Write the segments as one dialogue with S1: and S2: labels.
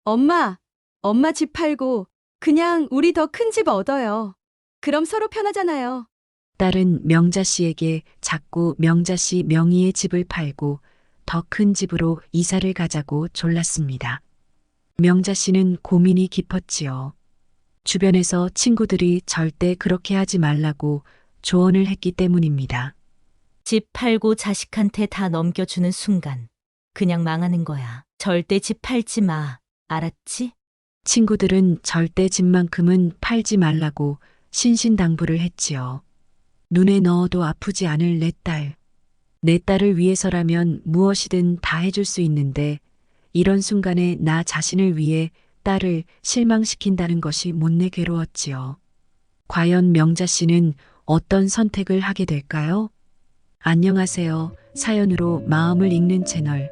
S1: 엄마 집 팔고 그냥 우리 더 큰 집 얻어요. 그럼 서로 편하잖아요.
S2: 딸은 명자 씨에게 자꾸 명자 씨 명의의 집을 팔고 더 큰 집으로 이사를 가자고 졸랐습니다. 명자 씨는 고민이 깊었지요. 주변에서 친구들이 절대 그렇게 하지 말라고 조언을 했기 때문입니다.
S3: 집 팔고 자식한테 다 넘겨주는 순간 그냥 망하는 거야. 절대 집 팔지 마. 알았지?
S2: 친구들은 절대 집만큼은 팔지 말라고 신신당부를 했지요. 눈에 넣어도 아프지 않을 내 딸. 내 딸을 위해서라면 무엇이든 다 해줄 수 있는데 이런 순간에 나 자신을 위해 딸을 실망시킨다는 것이 못내 괴로웠지요. 과연 명자 씨는 어떤 선택을 하게 될까요? 안녕하세요. 사연으로 마음을 읽는 채널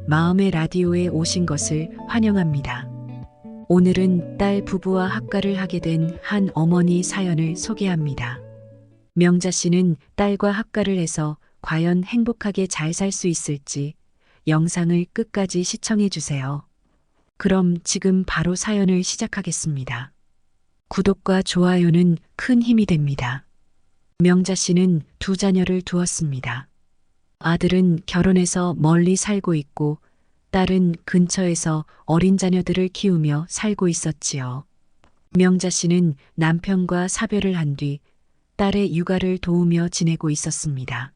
S2: 마음의 라디오에 오신 것을 환영합니다. 오늘은 딸 부부와 합가를 하게 된 한 어머니 사연을 소개합니다. 명자 씨는 딸과 합가를 해서 과연 행복하게 잘 살 수 있을지 영상을 끝까지 시청해 주세요. 그럼 지금 바로 사연을 시작하겠습니다. 구독과 좋아요는 큰 힘이 됩니다. 명자 씨는 두 자녀를 두었습니다. 아들은 결혼해서 멀리 살고 있고 딸은 근처에서 어린 자녀들을 키우며 살고 있었지요. 명자 씨는 남편과 사별을 한 뒤 딸의 육아를 도우며 지내고 있었습니다.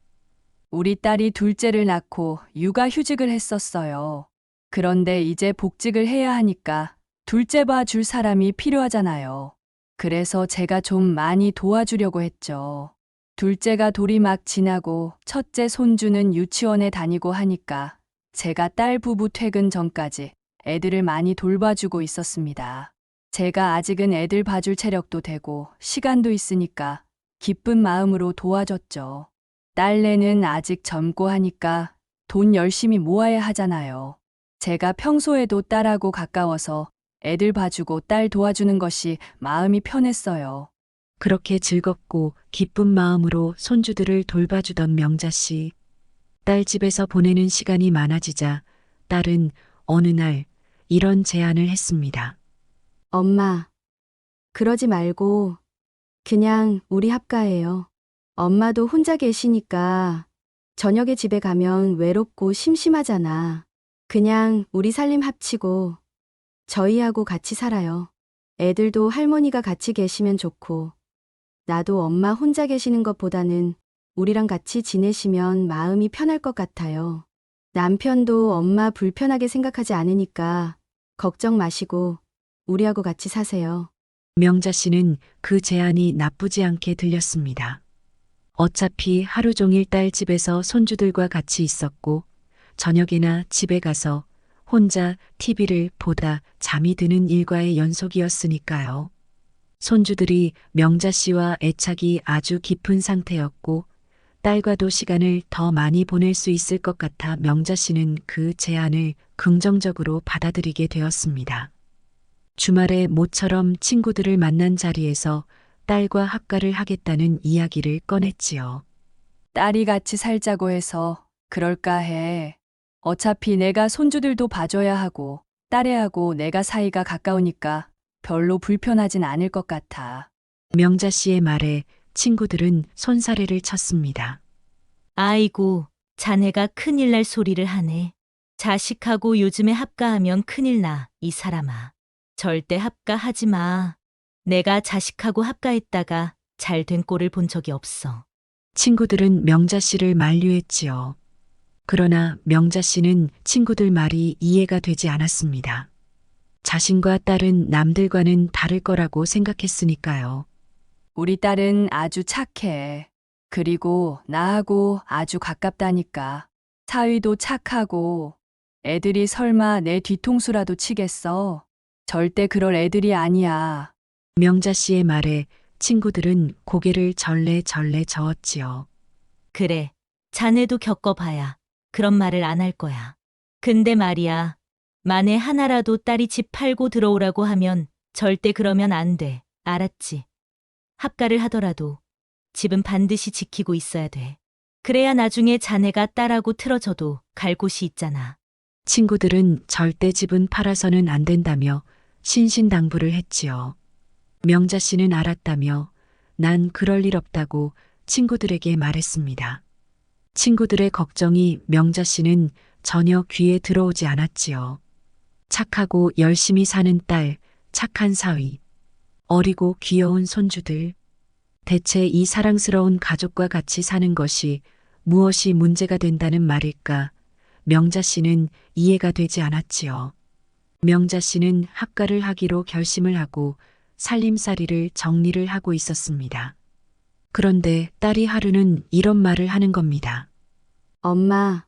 S1: 우리 딸이 둘째를 낳고 육아휴직을 했었어요. 그런데 이제 복직을 해야 하니까 둘째 봐줄 사람이 필요하잖아요. 그래서 제가 좀 많이 도와주려고 했죠. 둘째가 돌이 막 지나고 첫째 손주는 유치원에 다니고 하니까 제가 딸 부부 퇴근 전까지 애들을 많이 돌봐주고 있었습니다. 제가 아직은 애들 봐줄 체력도 되고 시간도 있으니까 기쁜 마음으로 도와줬죠. 딸내는 아직 젊고 하니까 돈 열심히 모아야 하잖아요. 제가 평소에도 딸하고 가까워서 애들 봐주고 딸 도와주는 것이 마음이 편했어요.
S2: 그렇게 즐겁고 기쁜 마음으로 손주들을 돌봐주던 명자 씨. 딸 집에서 보내는 시간이 많아지자 딸은 어느 날 이런 제안을 했습니다.
S1: 엄마, 그러지 말고 그냥 우리 합가해요. 엄마도 혼자 계시니까 저녁에 집에 가면 외롭고 심심하잖아. 그냥 우리 살림 합치고 저희하고 같이 살아요. 애들도 할머니가 같이 계시면 좋고 나도 엄마 혼자 계시는 것보다는 우리랑 같이 지내시면 마음이 편할 것 같아요. 남편도 엄마 불편하게 생각하지 않으니까 걱정 마시고 우리하고 같이 사세요.
S2: 명자 씨는 그 제안이 나쁘지 않게 들렸습니다. 어차피 하루 종일 딸 집에서 손주들과 같이 있었고 저녁이나 집에 가서 혼자 TV를 보다 잠이 드는 일과의 연속이었으니까요. 손주들이 명자 씨와 애착이 아주 깊은 상태였고 딸과도 시간을 더 많이 보낼 수 있을 것 같아 명자 씨는 그 제안을 긍정적으로 받아들이게 되었습니다. 주말에 모처럼 친구들을 만난 자리에서 딸과 합가를 하겠다는 이야기를 꺼냈지요.
S1: 딸이 같이 살자고 해서 그럴까 해. 어차피 내가 손주들도 봐줘야 하고 딸애하고 내가 사이가 가까우니까 별로 불편하진 않을 것 같아.
S2: 명자 씨의 말에 친구들은 손사래를 쳤습니다.
S3: 아이고, 자네가 큰일 날 소리를 하네. 자식하고 요즘에 합가하면 큰일 나, 이 사람아. 절대 합가하지 마. 내가 자식하고 합가했다가 잘 된 꼴을 본 적이 없어.
S2: 친구들은 명자 씨를 만류했지요. 그러나 명자 씨는 친구들 말이 이해가 되지 않았습니다. 자신과 딸은 남들과는 다를 거라고 생각했으니까요.
S1: 우리 딸은 아주 착해. 그리고 나하고 아주 가깝다니까. 사위도 착하고 애들이 설마 내 뒤통수라도 치겠어? 절대 그럴 애들이 아니야.
S2: 명자 씨의 말에 친구들은 고개를 절레절레 저었지요.
S3: 그래, 자네도 겪어봐야 그런 말을 안 할 거야. 근데 말이야, 만에 하나라도 딸이 집 팔고 들어오라고 하면 절대 그러면 안 돼. 알았지? 합가를 하더라도 집은 반드시 지키고 있어야 돼. 그래야 나중에 자네가 딸하고 틀어져도 갈 곳이 있잖아.
S2: 친구들은 절대 집은 팔아서는 안 된다며 신신당부를 했지요. 명자 씨는 알았다며 난 그럴 일 없다고 친구들에게 말했습니다. 친구들의 걱정이 명자 씨는 전혀 귀에 들어오지 않았지요. 착하고 열심히 사는 딸, 착한 사위, 어리고 귀여운 손주들. 대체 이 사랑스러운 가족과 같이 사는 것이 무엇이 문제가 된다는 말일까? 명자 씨는 이해가 되지 않았지요. 명자 씨는 합가를 하기로 결심을 하고 살림살이를 정리를 하고 있었습니다. 그런데 딸이 하루는 이런 말을 하는 겁니다.
S4: 엄마,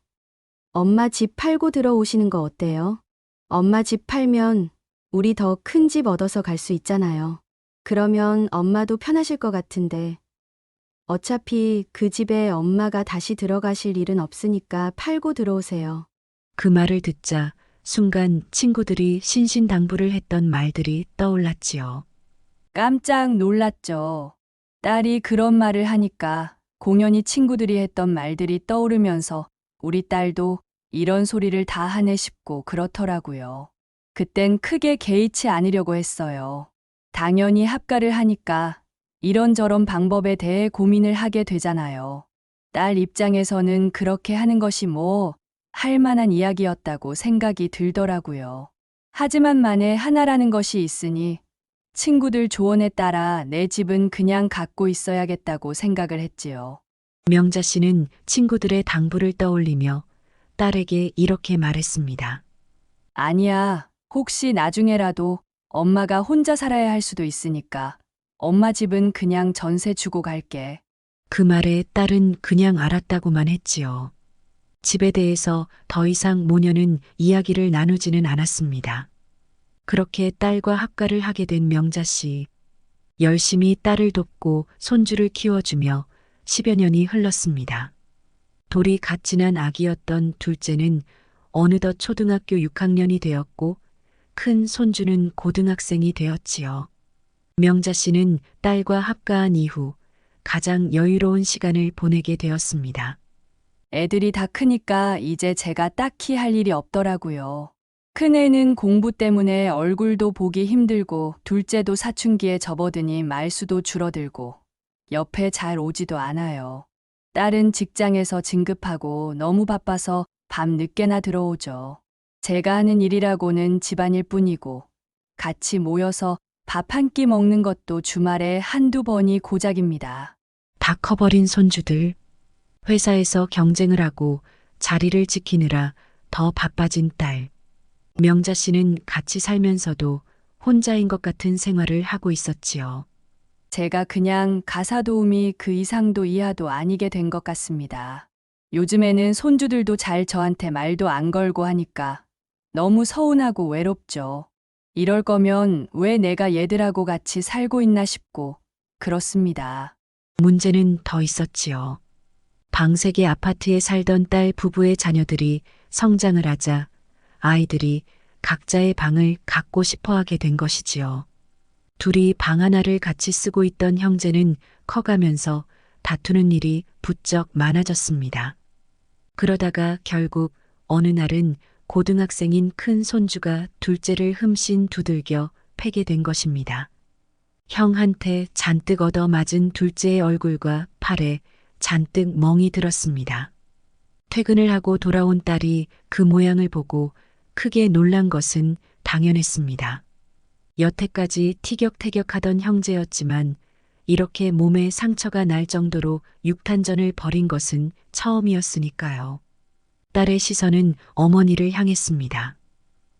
S4: 엄마 집 팔고 들어오시는 거 어때요? 엄마 집 팔면 우리 더 큰 집 얻어서 갈 수 있잖아요. 그러면 엄마도 편하실 것 같은데. 어차피 그 집에 엄마가 다시 들어가실 일은 없으니까 팔고 들어오세요.
S2: 그 말을 듣자 순간 친구들이 신신당부를 했던 말들이 떠올랐지요.
S1: 깜짝 놀랐죠. 딸이 그런 말을 하니까 공연히 친구들이 했던 말들이 떠오르면서 우리 딸도 이런 소리를 다 하네 싶고 그렇더라고요. 그땐 크게 개의치 않으려고 했어요. 당연히 합가를 하니까 이런저런 방법에 대해 고민을 하게 되잖아요. 딸 입장에서는 그렇게 하는 것이 뭐 할 만한 이야기였다고 생각이 들더라고요. 하지만 만에 하나라는 것이 있으니 친구들 조언에 따라 내 집은 그냥 갖고 있어야겠다고 생각을 했지요.
S2: 명자 씨는 친구들의 당부를 떠올리며 딸에게 이렇게 말했습니다.
S1: 아니야, 혹시 나중에라도 엄마가 혼자 살아야 할 수도 있으니까 엄마 집은 그냥 전세 주고 갈게.
S2: 그 말에 딸은 그냥 알았다고만 했지요. 집에 대해서 더 이상 모녀는 이야기를 나누지는 않았습니다. 그렇게 딸과 합가를 하게 된 명자 씨. 열심히 딸을 돕고 손주를 키워주며 10여 년이 흘렀습니다. 돌이 갓 지난 아기였던 둘째는 어느덧 초등학교 6학년이 되었고 큰 손주는 고등학생이 되었지요. 명자 씨는 딸과 합가한 이후 가장 여유로운 시간을 보내게 되었습니다.
S1: 애들이 다 크니까 이제 제가 딱히 할 일이 없더라고요. 큰애는 공부 때문에 얼굴도 보기 힘들고 둘째도 사춘기에 접어드니 말수도 줄어들고 옆에 잘 오지도 않아요. 딸은 직장에서 진급하고 너무 바빠서 밤 늦게나 들어오죠. 제가 하는 일이라고는 집안일 뿐이고 같이 모여서 밥 한 끼 먹는 것도 주말에 한두 번이 고작입니다.
S2: 다 커버린 손주들. 회사에서 경쟁을 하고 자리를 지키느라 더 바빠진 딸. 명자 씨는 같이 살면서도 혼자인 것 같은 생활을 하고 있었지요.
S1: 제가 그냥 가사 도우미 그 이상도 이하도 아니게 된 것 같습니다. 요즘에는 손주들도 잘 저한테 말도 안 걸고 하니까 너무 서운하고 외롭죠. 이럴 거면 왜 내가 얘들하고 같이 살고 있나 싶고 그렇습니다.
S2: 문제는 더 있었지요. 방색의 아파트에 살던 딸 부부의 자녀들이 성장을 하자 아이들이 각자의 방을 갖고 싶어 하게 된 것이지요. 둘이 방 하나를 같이 쓰고 있던 형제는 커가면서 다투는 일이 부쩍 많아졌습니다. 그러다가 결국 어느 날은 고등학생인 큰 손주가 둘째를 흠씬 두들겨 패게 된 것입니다. 형한테 잔뜩 얻어맞은 둘째의 얼굴과 팔에 잔뜩 멍이 들었습니다. 퇴근을 하고 돌아온 딸이 그 모양을 보고 크게 놀란 것은 당연했습니다. 여태까지 티격태격하던 형제였지만 이렇게 몸에 상처가 날 정도로 육탄전을 벌인 것은 처음이었으니까요. 딸의 시선은 어머니를 향했습니다.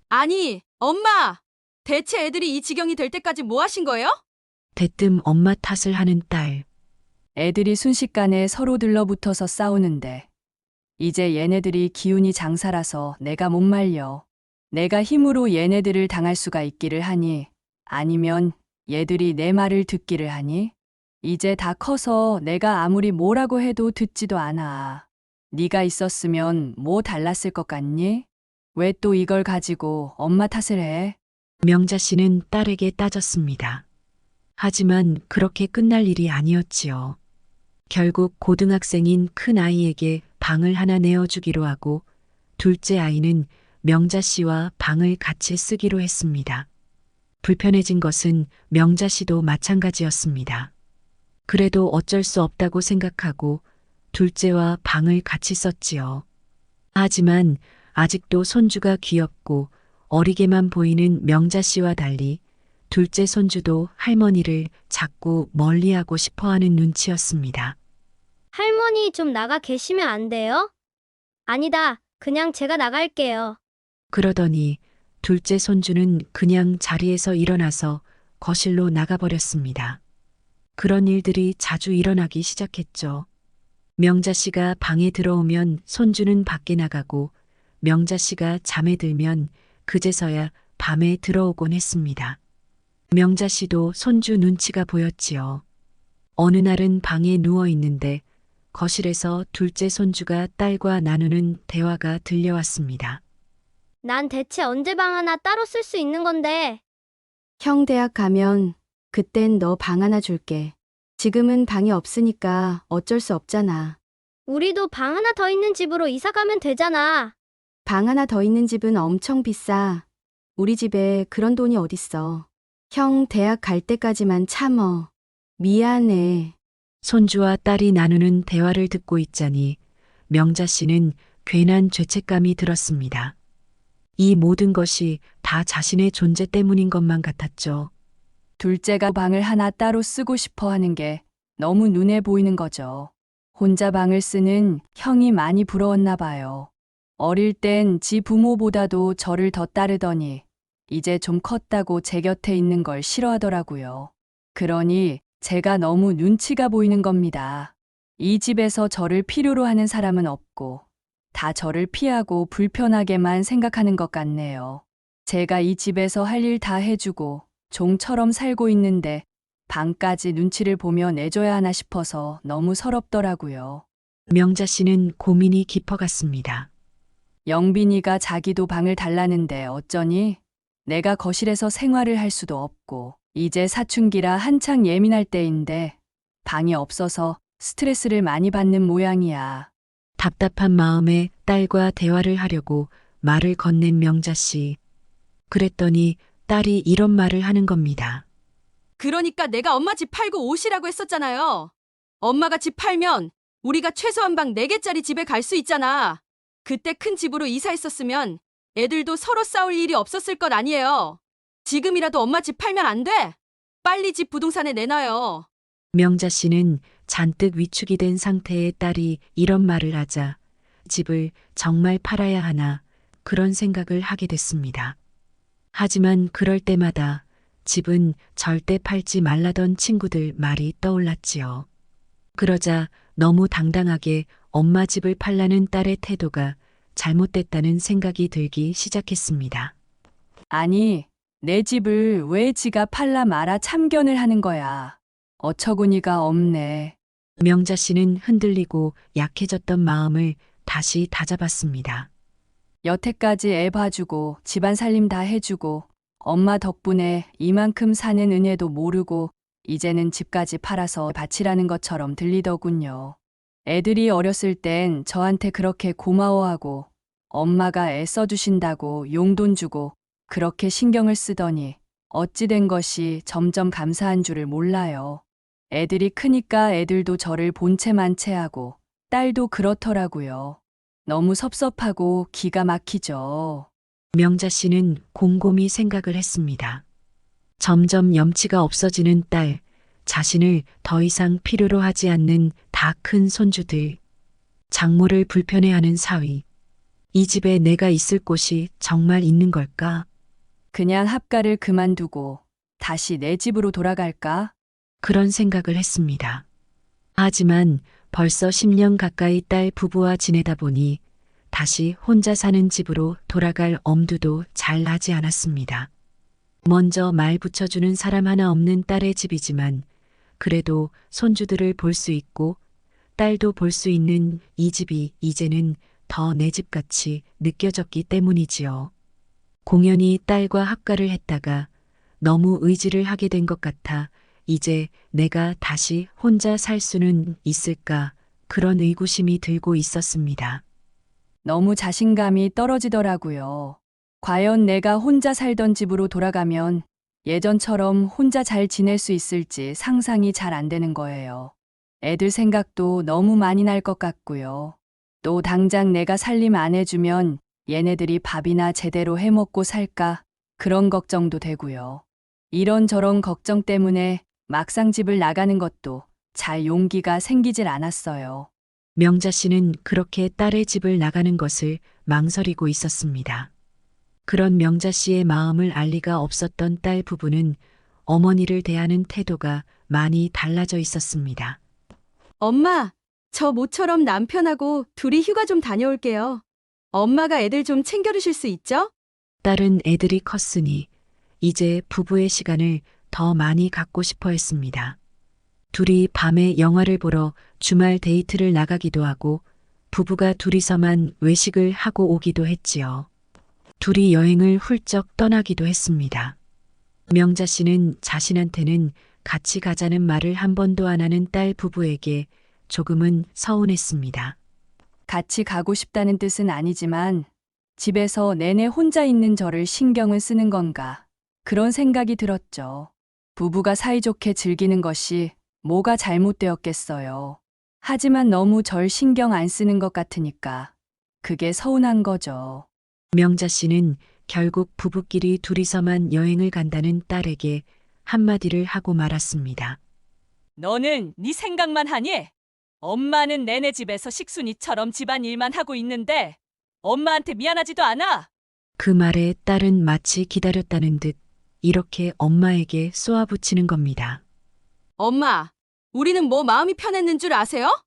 S5: 아니, 엄마! 대체 애들이 이 지경이 될 때까지 뭐 하신 거예요?
S2: 대뜸 엄마 탓을 하는 딸.
S1: 애들이 순식간에 서로 들러붙어서 싸우는데 이제 얘네들이 기운이 장사라서 내가 못 말려. 내가 힘으로 얘네들을 당할 수가 있기를 하니 아니면 얘들이 내 말을 듣기를 하니 이제 다 커서 내가 아무리 뭐라고 해도 듣지도 않아. 네가 있었으면 뭐 달랐을 것 같니? 왜 또 이걸 가지고 엄마 탓을 해?
S2: 명자 씨는 딸에게 따졌습니다. 하지만 그렇게 끝날 일이 아니었지요. 결국 고등학생인 큰 아이에게 방을 하나 내어주기로 하고 둘째 아이는 명자 씨와 방을 같이 쓰기로 했습니다. 불편해진 것은 명자 씨도 마찬가지였습니다. 그래도 어쩔 수 없다고 생각하고 둘째와 방을 같이 썼지요. 하지만 아직도 손주가 귀엽고 어리게만 보이는 명자 씨와 달리 둘째 손주도 할머니를 자꾸 멀리하고 싶어하는 눈치였습니다.
S6: 할머니 좀 나가 계시면 안 돼요? 아니다. 그냥 제가 나갈게요.
S2: 그러더니 둘째 손주는 그냥 자리에서 일어나서 거실로 나가버렸습니다. 그런 일들이 자주 일어나기 시작했죠. 명자 씨가 방에 들어오면 손주는 밖에 나가고 명자 씨가 잠에 들면 그제서야 밤에 들어오곤 했습니다. 명자 씨도 손주 눈치가 보였지요. 어느 날은 방에 누워 있는데 거실에서 둘째 손주가 딸과 나누는 대화가 들려왔습니다.
S6: 난 대체 언제 방 하나 따로 쓸 수 있는 건데.
S4: 형 대학 가면 그땐 너 방 하나 줄게. 지금은 방이 없으니까 어쩔 수 없잖아.
S6: 우리도 방 하나 더 있는 집으로 이사 가면 되잖아.
S4: 방 하나 더 있는 집은 엄청 비싸. 우리 집에 그런 돈이 어딨어. 형 대학 갈 때까지만 참어. 미안해.
S2: 손주와 딸이 나누는 대화를 듣고 있자니 명자 씨는 괜한 죄책감이 들었습니다. 이 모든 것이 다 자신의 존재 때문인 것만 같았죠.
S1: 둘째가 방을 하나 따로 쓰고 싶어 하는 게 너무 눈에 보이는 거죠. 혼자 방을 쓰는 형이 많이 부러웠나 봐요. 어릴 땐 지 부모보다도 저를 더 따르더니 이제 좀 컸다고 제 곁에 있는 걸 싫어하더라고요. 그러니 제가 너무 눈치가 보이는 겁니다. 이 집에서 저를 필요로 하는 사람은 없고 다 저를 피하고 불편하게만 생각하는 것 같네요. 제가 이 집에서 할 일 다 해주고 종처럼 살고 있는데 방까지 눈치를 보며 내줘야 하나 싶어서 너무 서럽더라고요.
S2: 명자 씨는 고민이 깊어갔습니다.
S1: 영빈이가 자기도 방을 달라는데 어쩌니? 내가 거실에서 생활을 할 수도 없고 이제 사춘기라 한창 예민할 때인데 방이 없어서 스트레스를 많이 받는 모양이야.
S2: 답답한 마음에 딸과 대화를 하려고 말을 건넨 명자 씨. 그랬더니 딸이 이런 말을 하는 겁니다.
S5: 그러니까 내가 엄마 집 팔고 오시라고 했었잖아요. 엄마가 집 팔면 우리가 최소한 방 4개짜리 집에 갈 수 있잖아. 그때 큰 집으로 이사했었으면 애들도 서로 싸울 일이 없었을 것 아니에요. 지금이라도 엄마 집 팔면 안 돼? 빨리 집 부동산에 내놔요.
S2: 명자 씨는 잔뜩 위축이 된 상태의 딸이 이런 말을 하자 집을 정말 팔아야 하나 그런 생각을 하게 됐습니다. 하지만 그럴 때마다 집은 절대 팔지 말라던 친구들 말이 떠올랐지요. 그러자 너무 당당하게 엄마 집을 팔라는 딸의 태도가 잘못됐다는 생각이 들기 시작했습니다.
S1: 아니, 내 집을 왜 지가 팔라 마라 참견을 하는 거야. 어처구니가 없네.
S2: 명자 씨는 흔들리고 약해졌던 마음을 다시 다잡았습니다.
S1: 여태까지 애 봐주고 집안 살림 다 해주고 엄마 덕분에 이만큼 사는 은혜도 모르고 이제는 집까지 팔아서 바치라는 것처럼 들리더군요. 애들이 어렸을 땐 저한테 그렇게 고마워하고 엄마가 애 써주신다고 용돈 주고 그렇게 신경을 쓰더니 어찌 된 것이 점점 감사한 줄을 몰라요. 애들이 크니까 애들도 저를 본체만 체하고 딸도 그렇더라고요. 너무 섭섭하고 기가 막히죠.
S2: 명자 씨는 곰곰이 생각을 했습니다. 점점 염치가 없어지는 딸, 자신을 더 이상 필요로 하지 않는 다 큰 손주들, 장모를 불편해하는 사위. 이 집에 내가 있을 곳이 정말 있는 걸까?
S1: 그냥 합가를 그만두고 다시 내 집으로 돌아갈까?
S2: 그런 생각을 했습니다. 하지만 벌써 10년 가까이 딸 부부와 지내다 보니 다시 혼자 사는 집으로 돌아갈 엄두도 잘 나지 않았습니다. 먼저 말 붙여주는 사람 하나 없는 딸의 집이지만 그래도 손주들을 볼 수 있고 딸도 볼 수 있는 이 집이 이제는 더 내 집같이 느껴졌기 때문이지요. 공연히 딸과 합가를 했다가 너무 의지를 하게 된 것 같아 이제 내가 다시 혼자 살 수는 있을까 그런 의구심이 들고 있었습니다.
S1: 너무 자신감이 떨어지더라고요. 과연 내가 혼자 살던 집으로 돌아가면 예전처럼 혼자 잘 지낼 수 있을지 상상이 잘 안 되는 거예요. 애들 생각도 너무 많이 날 것 같고요. 또 당장 내가 살림 안 해주면 얘네들이 밥이나 제대로 해먹고 살까 그런 걱정도 되고요. 이런저런 걱정 때문에 막상 집을 나가는 것도 잘 용기가 생기질 않았어요.
S2: 명자 씨는 그렇게 딸의 집을 나가는 것을 망설이고 있었습니다. 그런 명자 씨의 마음을 알 리가 없었던 딸 부부는 어머니를 대하는 태도가 많이 달라져 있었습니다.
S5: 엄마, 저 모처럼 남편하고 둘이 휴가 좀 다녀올게요. 엄마가 애들 좀 챙겨주실 수 있죠?
S2: 딸은 애들이 컸으니 이제 부부의 시간을 더 많이 갖고 싶어 했습니다. 둘이 밤에 영화를 보러 주말 데이트를 나가기도 하고 부부가 둘이서만 외식을 하고 오기도 했지요. 둘이 여행을 훌쩍 떠나기도 했습니다. 명자 씨는 자신한테는 같이 가자는 말을 한 번도 안 하는 딸 부부에게 조금은 서운했습니다.
S1: 같이 가고 싶다는 뜻은 아니지만 집에서 내내 혼자 있는 저를 신경을 쓰는 건가 그런 생각이 들었죠. 부부가 사이좋게 즐기는 것이 뭐가 잘못되었겠어요. 하지만 너무 절 신경 안 쓰는 것 같으니까 그게 서운한 거죠.
S2: 명자 씨는 결국 부부끼리 둘이서만 여행을 간다는 딸에게 한마디를 하고 말았습니다.
S1: 너는 네 생각만 하니? 엄마는 내내 집에서 식순이처럼 집안일만 하고 있는데 엄마한테 미안하지도 않아?
S2: 그 말에 딸은 마치 기다렸다는 듯 이렇게 엄마에게 쏘아붙이는 겁니다.
S5: 엄마, 우리는 뭐 마음이 편했는 줄 아세요?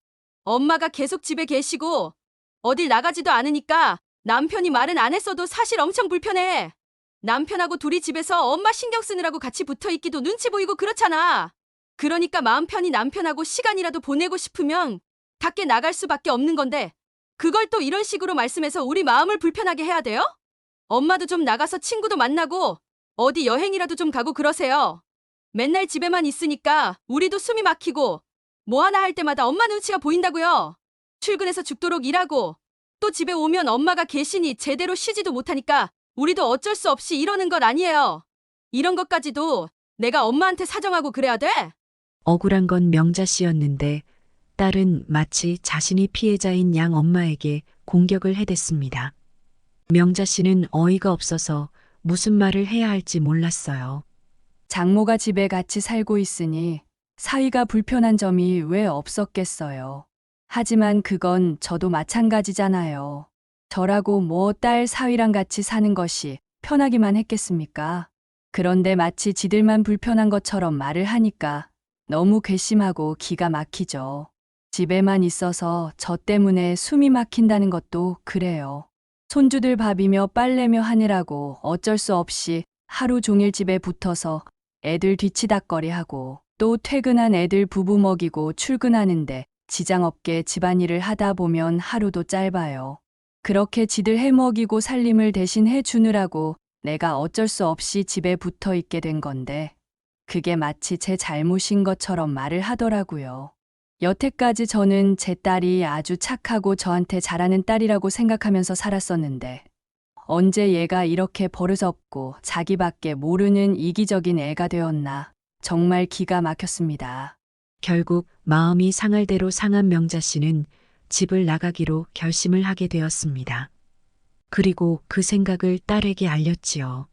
S5: 엄마가 계속 집에 계시고 어딜 나가지도 않으니까 남편이 말은 안 했어도 사실 엄청 불편해. 남편하고 둘이 집에서 엄마 신경 쓰느라고 같이 붙어 있기도 눈치 보이고 그렇잖아. 그러니까 마음 편히 남편하고 시간이라도 보내고 싶으면 밖에 나갈 수밖에 없는 건데 그걸 또 이런 식으로 말씀해서 우리 마음을 불편하게 해야 돼요? 엄마도 좀 나가서 친구도 만나고 어디 여행이라도 좀 가고 그러세요. 맨날 집에만 있으니까 우리도 숨이 막히고 뭐 하나 할 때마다 엄마 눈치가 보인다고요. 출근해서 죽도록 일하고 또 집에 오면 엄마가 계시니 제대로 쉬지도 못하니까 우리도 어쩔 수 없이 이러는 것 아니에요. 이런 것까지도 내가 엄마한테 사정하고 그래야 돼?
S2: 억울한 건 명자 씨였는데 딸은 마치 자신이 피해자인 양 엄마에게 공격을 해댔습니다. 명자 씨는 어이가 없어서 무슨 말을 해야 할지 몰랐어요.
S1: 장모가 집에 같이 살고 있으니 사위가 불편한 점이 왜 없었겠어요. 하지만 그건 저도 마찬가지잖아요. 저라고 뭐 딸 사위랑 같이 사는 것이 편하기만 했겠습니까? 그런데 마치 지들만 불편한 것처럼 말을 하니까 너무 괘씸하고 기가 막히죠. 집에만 있어서 저 때문에 숨이 막힌다는 것도 그래요. 손주들 밥이며 빨래며 하느라고 어쩔 수 없이 하루 종일 집에 붙어서 애들 뒤치다꺼리하고 또 퇴근한 애들 부부 먹이고 출근하는데 지장 없게 집안일을 하다 보면 하루도 짧아요. 그렇게 지들 해먹이고 살림을 대신 해주느라고 내가 어쩔 수 없이 집에 붙어 있게 된 건데 그게 마치 제 잘못인 것처럼 말을 하더라고요. 여태까지 저는 제 딸이 아주 착하고 저한테 잘하는 딸이라고 생각하면서 살았었는데 언제 얘가 이렇게 버릇없고 자기밖에 모르는 이기적인 애가 되었나 정말 기가 막혔습니다.
S2: 결국 마음이 상할 대로 상한 명자 씨는 집을 나가기로 결심을 하게 되었습니다. 그리고 그 생각을 딸에게 알렸지요.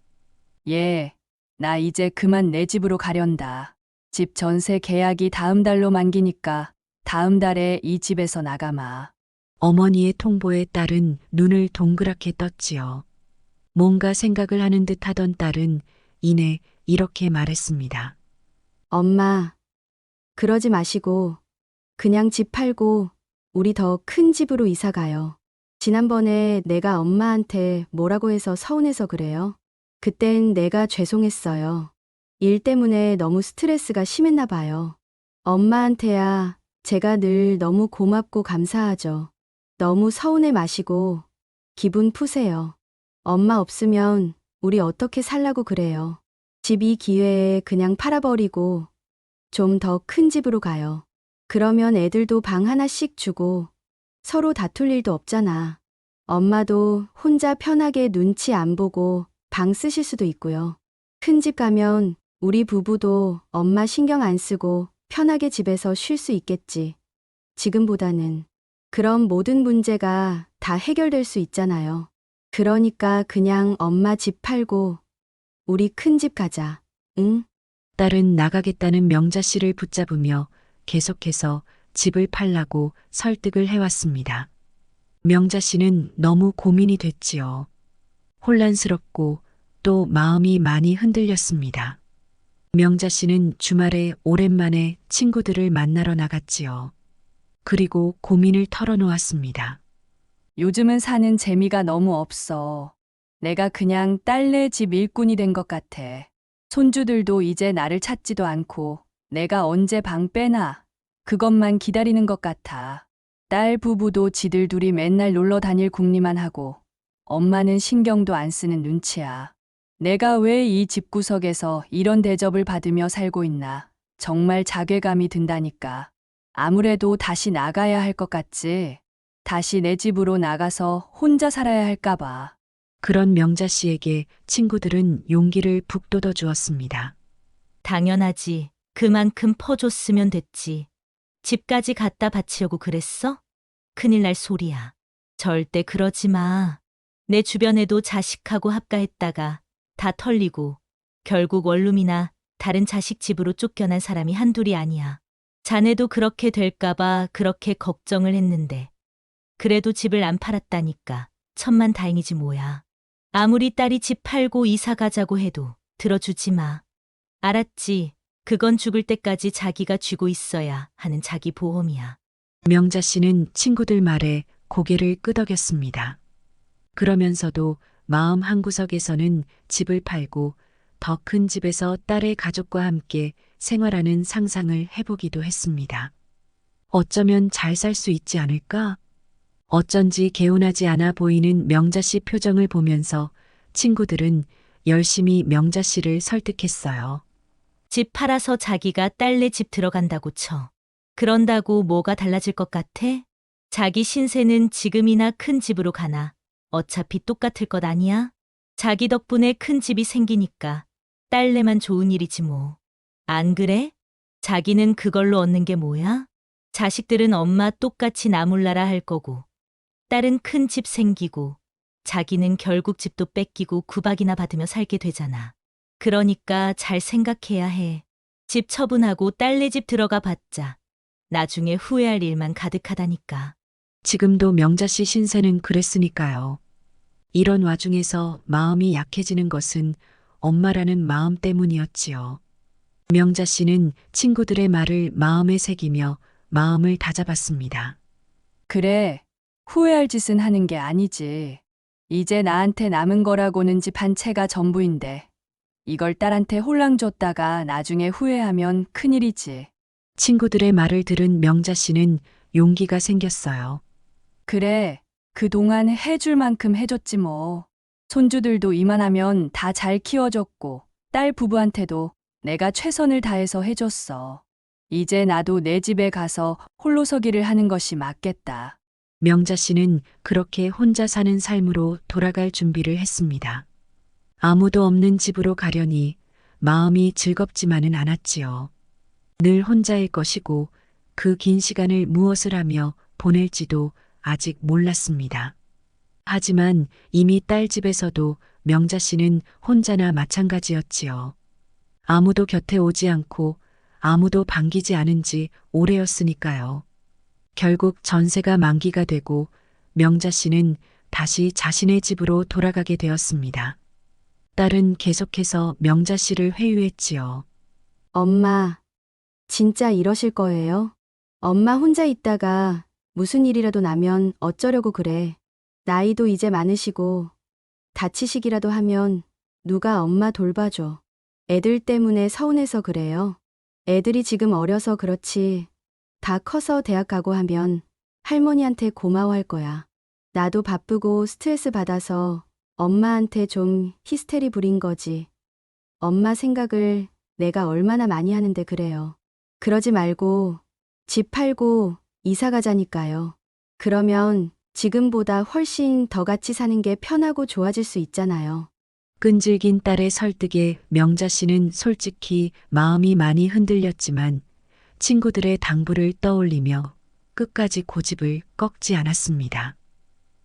S1: 예, 나 이제 그만 내 집으로 가련다. 집 전세 계약이 다음 달로 만기니까 다음 달에 이 집에서 나가마.
S2: 어머니의 통보에 딸은 눈을 동그랗게 떴지요. 뭔가 생각을 하는 듯 하던 딸은 이내 이렇게 말했습니다.
S4: 엄마, 그러지 마시고 그냥 집 팔고 우리 더 큰 집으로 이사 가요. 지난번에 내가 엄마한테 뭐라고 해서 서운해서 그래요. 그땐 내가 죄송했어요. 일 때문에 너무 스트레스가 심했나 봐요. 엄마한테야 제가 늘 너무 고맙고 감사하죠. 너무 서운해 마시고 기분 푸세요. 엄마 없으면 우리 어떻게 살라고 그래요. 집 이 기회에 그냥 팔아버리고 좀 더 큰 집으로 가요. 그러면 애들도 방 하나씩 주고 서로 다툴 일도 없잖아. 엄마도 혼자 편하게 눈치 안 보고 방 쓰실 수도 있고요. 큰 집 가면 우리 부부도 엄마 신경 안 쓰고 편하게 집에서 쉴 수 있겠지. 지금보다는. 그럼 모든 문제가 다 해결될 수 있잖아요. 그러니까 그냥 엄마 집 팔고 우리 큰 집 가자. 응?
S2: 딸은 나가겠다는 명자 씨를 붙잡으며 계속해서 집을 팔라고 설득을 해왔습니다. 명자 씨는 너무 고민이 됐지요. 혼란스럽고 또 마음이 많이 흔들렸습니다. 명자 씨는 주말에 오랜만에 친구들을 만나러 나갔지요. 그리고 고민을 털어놓았습니다.
S1: 요즘은 사는 재미가 너무 없어. 내가 그냥 딸네 집 일꾼이 된 것 같아. 손주들도 이제 나를 찾지도 않고 내가 언제 방 빼나 그것만 기다리는 것 같아. 딸 부부도 지들 둘이 맨날 놀러 다닐 궁리만 하고 엄마는 신경도 안 쓰는 눈치야. 내가 왜 이 집구석에서 이런 대접을 받으며 살고 있나. 정말 자괴감이 든다니까. 아무래도 다시 나가야 할 것 같지. 다시 내 집으로 나가서 혼자 살아야 할까 봐.
S2: 그런 명자 씨에게 친구들은 용기를 북돋워 주었습니다.
S3: 당연하지. 그만큼 퍼줬으면 됐지. 집까지 갖다 바치려고 그랬어? 큰일 날 소리야. 절대 그러지 마. 내 주변에도 자식하고 합가했다가 다 털리고 결국 원룸이나 다른 자식 집으로 쫓겨난 사람이 한둘이 아니야. 자네도 그렇게 될까봐 그렇게 걱정을 했는데. 그래도 집을 안 팔았다니까. 천만다행이지 뭐야. 아무리 딸이 집 팔고 이사 가자고 해도 들어주지 마. 알았지? 그건 죽을 때까지 자기가 쥐고 있어야 하는 자기 보험이야.
S2: 명자 씨는 친구들 말에 고개를 끄덕였습니다. 그러면서도 마음 한구석에서는 집을 팔고 더 큰 집에서 딸의 가족과 함께 생활하는 상상을 해보기도 했습니다. 어쩌면 잘 살 수 있지 않을까? 어쩐지 개운하지 않아 보이는 명자 씨 표정을 보면서 친구들은 열심히 명자 씨를 설득했어요.
S3: 집 팔아서 자기가 딸네 집 들어간다고 쳐. 그런다고 뭐가 달라질 것 같아? 자기 신세는 지금이나 큰 집으로 가나. 어차피 똑같을 것 아니야? 자기 덕분에 큰 집이 생기니까 딸내만 좋은 일이지 뭐. 안 그래? 자기는 그걸로 얻는 게 뭐야? 자식들은 엄마 똑같이 나몰라라 할 거고, 딸은 큰 집 생기고, 자기는 결국 집도 뺏기고 구박이나 받으며 살게 되잖아. 그러니까 잘 생각해야 해. 집 처분하고 딸네 집 들어가 봤자 나중에 후회할 일만 가득하다니까.
S2: 지금도 명자 씨 신세는 그랬으니까요. 이런 와중에서 마음이 약해지는 것은 엄마라는 마음 때문이었지요. 명자 씨는 친구들의 말을 마음에 새기며 마음을 다잡았습니다.
S1: 그래, 후회할 짓은 하는 게 아니지. 이제 나한테 남은 거라고는 집 한 채가 전부인데 이걸 딸한테 홀랑 줬다가 나중에 후회하면 큰일이지.
S2: 친구들의 말을 들은 명자 씨는 용기가 생겼어요.
S1: 그래, 그동안 해줄 만큼 해줬지 뭐. 손주들도 이만하면 다 잘 키워줬고 딸 부부한테도 내가 최선을 다해서 해줬어. 이제 나도 내 집에 가서 홀로서기를 하는 것이 맞겠다.
S2: 명자 씨는 그렇게 혼자 사는 삶으로 돌아갈 준비를 했습니다. 아무도 없는 집으로 가려니 마음이 즐겁지만은 않았지요. 늘 혼자일 것이고 그 긴 시간을 무엇을 하며 보낼지도 아직 몰랐습니다. 하지만 이미 딸 집에서도 명자 씨는 혼자나 마찬가지였지요. 아무도 곁에 오지 않고 아무도 반기지 않은 지 오래였으니까요. 결국 전세가 만기가 되고 명자 씨는 다시 자신의 집으로 돌아가게 되었습니다. 딸은 계속해서 명자 씨를 회유했지요.
S4: 엄마, 진짜 이러실 거예요? 엄마 혼자 있다가 무슨 일이라도 나면 어쩌려고 그래. 나이도 이제 많으시고 다치시기라도 하면 누가 엄마 돌봐줘. 애들 때문에 서운해서 그래요. 애들이 지금 어려서 그렇지. 다 커서 대학 가고 하면 할머니한테 고마워할 거야. 나도 바쁘고 스트레스 받아서 엄마한테 좀 히스테리 부린 거지. 엄마 생각을 내가 얼마나 많이 하는데 그래요. 그러지 말고 집 팔고 이사 가자니까요. 그러면 지금보다 훨씬 더 같이 사는 게 편하고 좋아질 수 있잖아요.
S2: 끈질긴 딸의 설득에 명자 씨는 솔직히 마음이 많이 흔들렸지만 친구들의 당부를 떠올리며 끝까지 고집을 꺾지 않았습니다.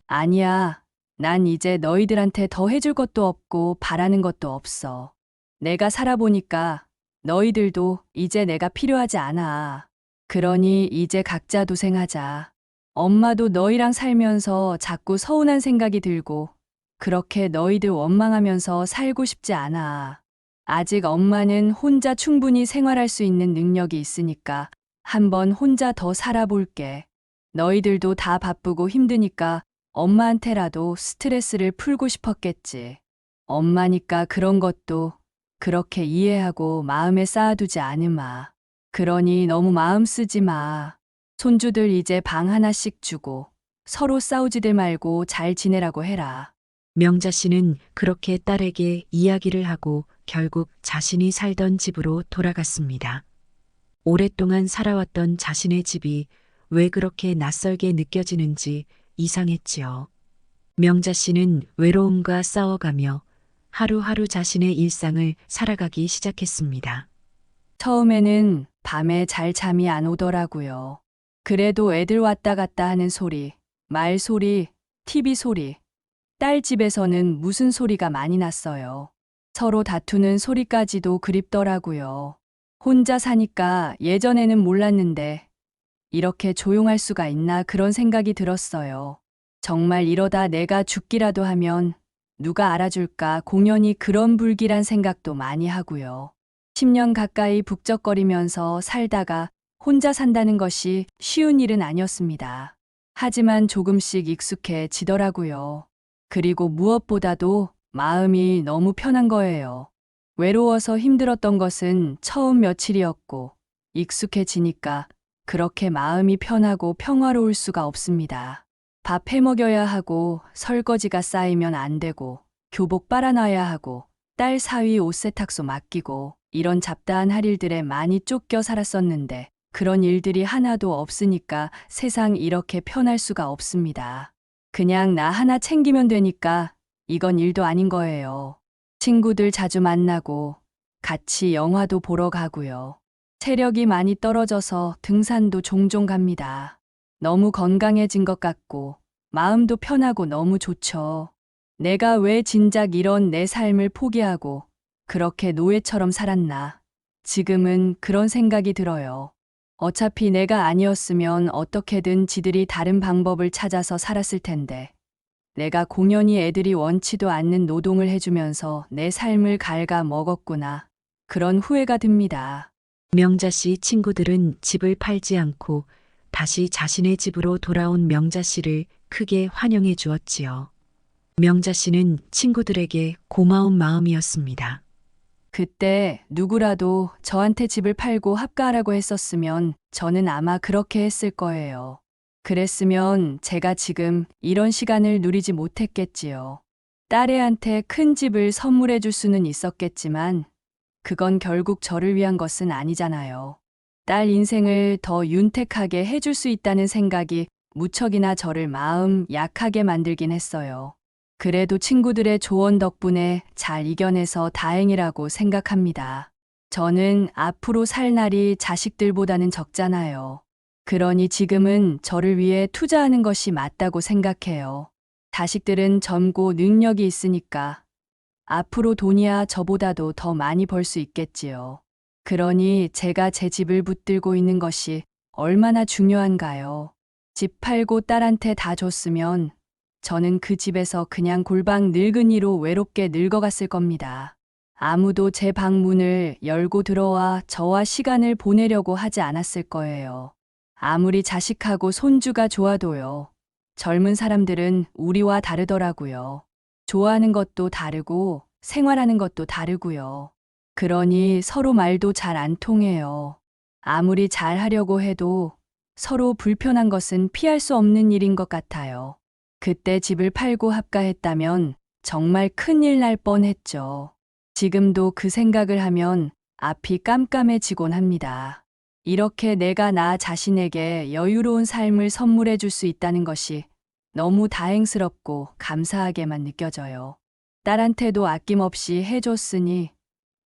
S1: 아니야. 난 이제 너희들한테 더 해줄 것도 없고 바라는 것도 없어. 내가 살아보니까 너희들도 이제 내가 필요하지 않아. 그러니 이제 각자 도생하자. 엄마도 너희랑 살면서 자꾸 서운한 생각이 들고 그렇게 너희들 원망하면서 살고 싶지 않아. 아직 엄마는 혼자 충분히 생활할 수 있는 능력이 있으니까 한번 혼자 더 살아볼게. 너희들도 다 바쁘고 힘드니까 엄마한테라도 스트레스를 풀고 싶었겠지. 엄마니까 그런 것도 그렇게 이해하고 마음에 쌓아두지 않으마. 그러니 너무 마음 쓰지 마. 손주들 이제 방 하나씩 주고 서로 싸우지들 말고 잘 지내라고 해라.
S2: 명자 씨는 그렇게 딸에게 이야기를 하고 결국 자신이 살던 집으로 돌아갔습니다. 오랫동안 살아왔던 자신의 집이 왜 그렇게 낯설게 느껴지는지 이상했지요. 명자 씨는 외로움과 싸워가며 하루하루 자신의 일상을 살아가기 시작했습니다.
S1: 처음에는 밤에 잘 잠이 안 오더라고요. 그래도 애들 왔다 갔다 하는 소리, 말 소리, TV 소리, 딸 집에서는 무슨 소리가 많이 났어요. 서로 다투는 소리까지도 그립더라고요. 혼자 사니까 예전에는 몰랐는데 이렇게 조용할 수가 있나 그런 생각이 들었어요. 정말 이러다 내가 죽기라도 하면 누가 알아줄까 공연히 그런 불길한 생각도 많이 하고요. 10년 가까이 북적거리면서 살다가 혼자 산다는 것이 쉬운 일은 아니었습니다. 하지만 조금씩 익숙해지더라고요. 그리고 무엇보다도 마음이 너무 편한 거예요. 외로워서 힘들었던 것은 처음 며칠이었고 익숙해지니까 그렇게 마음이 편하고 평화로울 수가 없습니다. 밥 해먹여야 하고 설거지가 쌓이면 안 되고 교복 빨아놔야 하고 딸 사위 옷 세탁소 맡기고 이런 잡다한 할 일들에 많이 쫓겨 살았었는데 그런 일들이 하나도 없으니까 세상 이렇게 편할 수가 없습니다. 그냥 나 하나 챙기면 되니까 이건 일도 아닌 거예요. 친구들 자주 만나고 같이 영화도 보러 가고요. 체력이 많이 떨어져서 등산도 종종 갑니다. 너무 건강해진 것 같고 마음도 편하고 너무 좋죠. 내가 왜 진작 이런 내 삶을 포기하고 그렇게 노예처럼 살았나. 지금은 그런 생각이 들어요. 어차피 내가 아니었으면 어떻게든 지들이 다른 방법을 찾아서 살았을 텐데. 내가 공연히 애들이 원치도 않는 노동을 해주면서 내 삶을 갉아 먹었구나. 그런 후회가 듭니다.
S2: 명자 씨 친구들은 집을 팔지 않고 다시 자신의 집으로 돌아온 명자 씨를 크게 환영해 주었지요. 명자 씨는 친구들에게 고마운 마음이었습니다.
S1: 그때 누구라도 저한테 집을 팔고 합가하라고 했었으면 저는 아마 그렇게 했을 거예요. 그랬으면 제가 지금 이런 시간을 누리지 못했겠지요. 딸애한테 큰 집을 선물해 줄 수는 있었겠지만 그건 결국 저를 위한 것은 아니잖아요. 딸 인생을 더 윤택하게 해줄 수 있다는 생각이 무척이나 저를 마음 약하게 만들긴 했어요. 그래도 친구들의 조언 덕분에 잘 이겨내서 다행이라고 생각합니다. 저는 앞으로 살 날이 자식들보다는 적잖아요. 그러니 지금은 저를 위해 투자하는 것이 맞다고 생각해요. 자식들은 젊고 능력이 있으니까 앞으로 돈이야 저보다도 더 많이 벌 수 있겠지요. 그러니 제가 제 집을 붙들고 있는 것이 얼마나 중요한가요? 집 팔고 딸한테 다 줬으면 저는 그 집에서 그냥 골방 늙은이로 외롭게 늙어갔을 겁니다. 아무도 제 방문을 열고 들어와 저와 시간을 보내려고 하지 않았을 거예요. 아무리 자식하고 손주가 좋아도요. 젊은 사람들은 우리와 다르더라고요. 좋아하는 것도 다르고 생활하는 것도 다르고요. 그러니 서로 말도 잘 안 통해요. 아무리 잘 하려고 해도 서로 불편한 것은 피할 수 없는 일인 것 같아요. 그때 집을 팔고 합가했다면 정말 큰일 날 뻔했죠. 지금도 그 생각을 하면 앞이 깜깜해지곤 합니다. 이렇게 내가 나 자신에게 여유로운 삶을 선물해 줄 수 있다는 것이 너무 다행스럽고 감사하게만 느껴져요. 딸한테도 아낌없이 해줬으니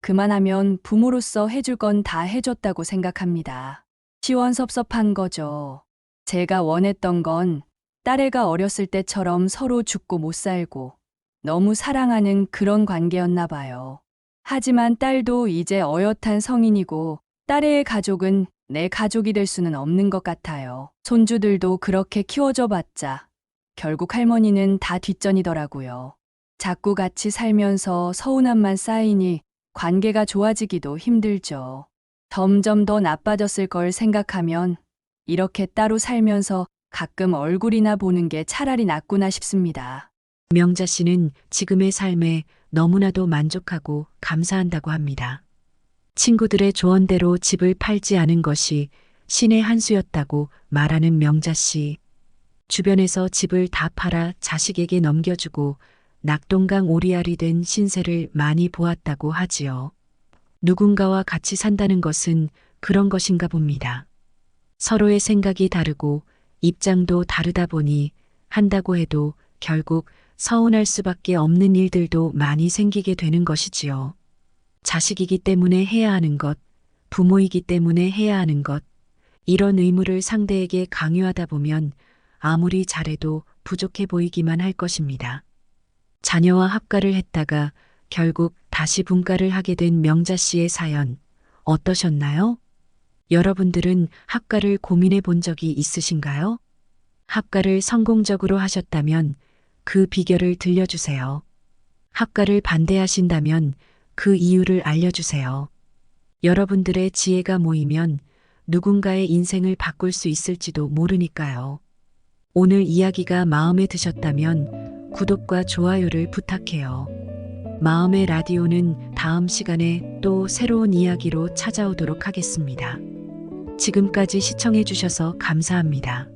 S1: 그만하면 부모로서 해줄 건 다 해줬다고 생각합니다. 시원섭섭한 거죠. 제가 원했던 건 딸애가 어렸을 때처럼 서로 죽고 못 살고 너무 사랑하는 그런 관계였나 봐요. 하지만 딸도 이제 어엿한 성인이고 딸애의 가족은 내 가족이 될 수는 없는 것 같아요. 손주들도 그렇게 키워줘 봤자 결국 할머니는 다 뒷전이더라고요. 자꾸 같이 살면서 서운함만 쌓이니 관계가 좋아지기도 힘들죠. 점점 더 나빠졌을 걸 생각하면 이렇게 따로 살면서 가끔 얼굴이나 보는 게 차라리 낫구나 싶습니다.
S2: 명자 씨는 지금의 삶에 너무나도 만족하고 감사한다고 합니다. 친구들의 조언대로 집을 팔지 않은 것이 신의 한 수였다고 말하는 명자 씨. 주변에서 집을 다 팔아 자식에게 넘겨주고 낙동강 오리알이 된 신세를 많이 보았다고 하지요. 누군가와 같이 산다는 것은 그런 것인가 봅니다. 서로의 생각이 다르고 입장도 다르다 보니 한다고 해도 결국 서운할 수밖에 없는 일들도 많이 생기게 되는 것이지요. 자식이기 때문에 해야 하는 것, 부모이기 때문에 해야 하는 것, 이런 의무를 상대에게 강요하다 보면 아무리 잘해도 부족해 보이기만 할 것입니다. 자녀와 합가를 했다가 결국 다시 분가를 하게 된 명자 씨의 사연 어떠셨나요? 여러분들은 합가를 고민해 본 적이 있으신가요? 합가를 성공적으로 하셨다면 그 비결을 들려주세요. 합가를 반대하신다면 그 이유를 알려주세요. 여러분들의 지혜가 모이면 누군가의 인생을 바꿀 수 있을지도 모르니까요. 오늘 이야기가 마음에 드셨다면 구독과 좋아요를 부탁해요. 마음의 라디오는 다음 시간에 또 새로운 이야기로 찾아오도록 하겠습니다. 지금까지 시청해 주셔서 감사합니다.